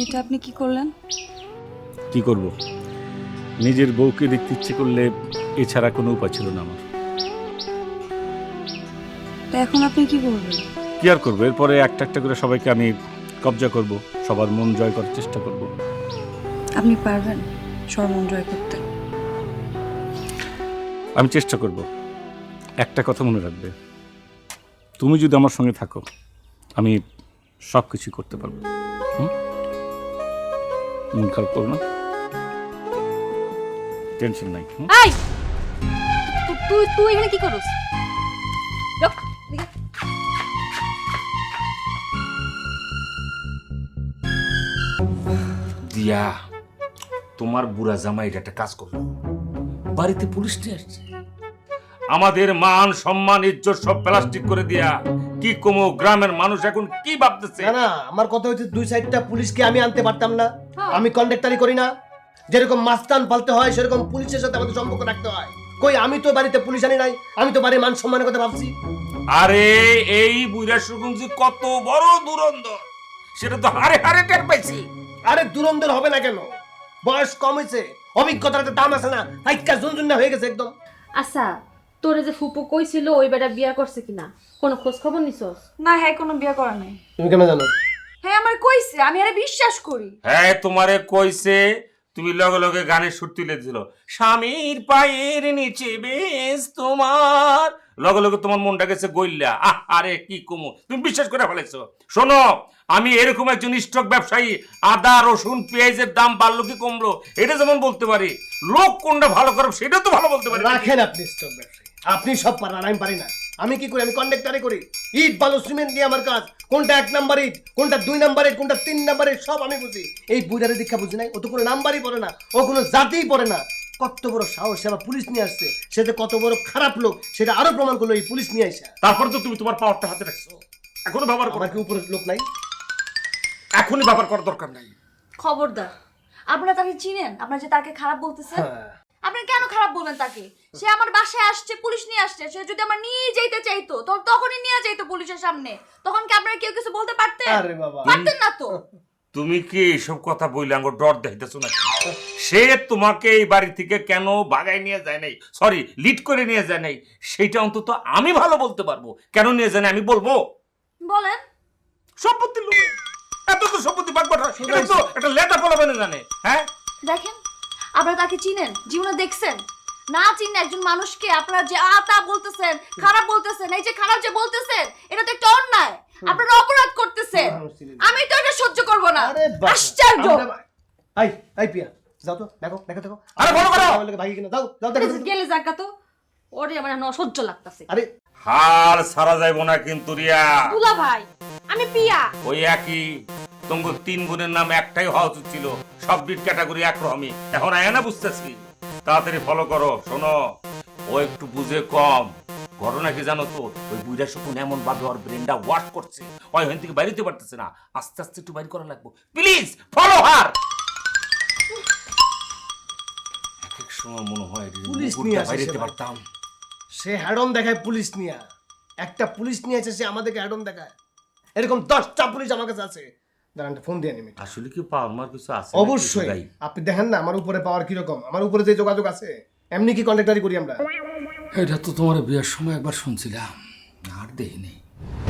এটা আপনি কি করলেন? কি করব? নিজের বউকে দেখতে ইচ্ছে করলে এছাড়া কোনো উপায় ছিল না আমার। তা এখন আপনি কি করবেন? কি আর করবো? এরপরে একটা একটা করে সবাইকে আমি কবজা করব, সবার মন জয় করার চেষ্টা করব। আপনি পারবেন সবার মন জয় করতে? আমি চেষ্টা করব। একটা কথা মনে রাখবে, তুমি যদি আমার সঙ্গে থাকো আমি সব কিছু করতে পারবো। মন খারাপ করো না, টেনশন নাই। এই তুই তুই এখানে কি করছিস? লোক দিকে দিয়া, তোমার বুড়া জামাই এটা একটা কাজ করলো, বাড়িতে পুলিশ নিয়ে আসছে। আমাদের মান সম্মান ইজ্জত সব প্লাস্টিক করে দিয়া কি কমো, গ্রামের মানুষ এখন কি ভাবতেছে? না আমার কথা হচ্ছে দুই সাইডটা পুলিশকে আমি আনতে পারতাম না? আমি কন্ডাক্টারি করি না? যেরকম মাস্তান পালতে হয় সেরকম পুলিশের সাথে আমাদের সম্পর্ক রাখতে হয়। কই আমি তো বাড়িতে পুলিশ আনি নাই, আমি তো বাড়ির মান সম্মানের কথা ভাবছি। আরে এই বুড়া সুগঞ্জি কত বড় দুরন্দর, সেটা তো হারে হারে টের পাইছি। আরে দুরন্দর হবে না কেন? বয়স কম হয়েছে, অভিজ্ঞতার একটা দাম আছে না? হাইকা জুনজুন্না হয়ে গেছে একদম। আচ্ছা, তোরে যে ফুপু কইছিল ওই বেটা বিয়া করছে কিনা কোনো খোঁজ খবর নিছস? না, হ্যাঁ কোনো বিয়ে করা নাই। তুমি কেন জানো? হ্যাঁ আমার কইছে, আমি আরে বিশ্বাস করি। হ্যাঁ তোমারে কইছে, তুমি লগে লগে গানের সুর তুলে দিল, স্বামীর পায়ের নিচে বেশ তোমার, লগে লগে তোমার মনটা গেছে গইল্লা। আরে কি কমু, তুমি বিশ্বাস করে ফেলেছো। শোনো, আমি এরকম একজন স্টক ব্যবসায়ী, আদা রসুন পেঁয়াজের দাম বাড়লো কি কমলো এটা যেমন বলতে পারি, লোক কোনটা ভালো খারাপ সেটা তো ভালো বলতে পারি। রাখেন আপনি স্টক ব্যবসায়ী, আপনি সব পারেন, আমি পারি না। আমি কি করি? আমি কন্ডাক্টারি করি। ইট বালু সিমেন্ট নিয়ে আমার কাজ। কোনটা 1 নাম্বার ইট, কোনটা 2 নাম্বার ইট, কোনটা 3 নাম্বার ইট সব আমি বুঝি। এই বুঝারে দীক্ষা বুঝি নাই? ও তো কোনো নাম্বারই পড়ে না, ও কোনো জাতিই পড়ে না। কত বড় সাহস, সে আবার পুলিশ নিয়ে আসছে। সে যে কত বড় খারাপ লোক সেটা আরো প্রমাণ করলো এই পুলিশ নিয়ে আসা। তারপর তো তুমি তোমার পাওয়ারটা হাতে রাখছো, এখনো ব্যবহার করো। আমার কি উপরে লোক নাই? এখনই ব্যবহার করার দরকার নাই। খবরদার, আপনারা তাকে চিনেন? আপনারা যে তাকে খারাপ বলতেছেন, হ্যাঁ। আপনি কেন খারাপ বলবেন তাকে? সে আমার বাসায় আসছে, পুলিশ নিয়ে আসছে। সে যদি আমার নিয়ে যেতে চাইতো তো তখনই নিয়ে যাইতো পুলিশের সামনে। তখন কি আপনারা কেউ কিছু বলতে পারতেন? আরে বাবা, পারতেন না তো। তুমি কি এইসব কথা বইলে আঙ্গুর ডর দেখাইতেছো নাকি? সে তোমাকে এই বাড়ি থেকে কেন বাগাই নিয়ে যায় নাই, সরি লিড করে নিয়ে যায় নাই, সেইটা অন্তত আমি ভালো বলতে পারবো। কেন নিয়ে যায় নাই আমি বলবো? বলেন। সম্পত্তি লোভে। এত তো সম্পত্তি ভাগ বাঁটা, এটা তো একটা লেটা ফলাবে না জানে। হ্যাঁ দেখেন, আপনারা তাকে চিনেন? জীবনে দেখছেন? না চিনেন একজন মানুষকে আপনারা যে আতা বলতেছেন, খারাপ বলতেছেন, এই যে খারাপ যে বলতেছেন, এটা তো একটা অন্যায়। আপনারা অপরাধ করতেছেন। আমি তো এটা সহ্য করব না। আরে বাবা, আশ্চর্য। আই আই পিয়া, যাও তো, দেখো দেখো দেখো। আরে বলো করো। আমার লগে ভাগি কিনা, যাও যাও দেখো। গেলে জায়গা তো ওরে আমার এখন অসহ্য লাগতাছে। আরে হার সারা যাইব না কিন্তু রিয়া। দুলা ভাই, আমি পিয়া। ওই একই, তোমার 3 বোনের নাম একটাই হওয়া উচিত ছিল। সব ডিট ক্যাটাগরি একরকমই, এখন আয় না বুঝতেছি। তাড়াতাড়ি ফলো করো। শোনো, ও একটু বুঝে কম। ঘটনা কি জানো তো, ওই বুইড়া শুকুন এমন ভাবে ওর ব্রেনটা ওয়াশ করছে, ওই ওখান থেকে বাইরে পারতেছে না। আস্তে আস্তে একটু বাইর করা লাগবে। Please follow her. এক এক সময় মনে হয় পুলিশ নিয়ে আসে বাইরে সে ভাই। পারতাম। সে হ্যাডম দেখায় পুলিশ নিয়ে। একটা পুলিশ নিয়ে এসে সে আমাদেরকে হ্যাডম দেখায়। এরকম 10টা পুলিশ আমার কাছে আছে। দাঁড়ান ফোন দিয়ে নিবি। আসলে কি পাওয়ার মার কিছু আছে? অবশ্যই আপনি দেখেন না আমার উপরে পাওয়ার কিরকম, আমার উপরে যে যোগাযোগ আছে। এমনি কি কন্ট্রাক্টারি করি আমরা? এটা তো তোমার বিয়ের সময় একবার শুনছিলাম, আর দেখিনি।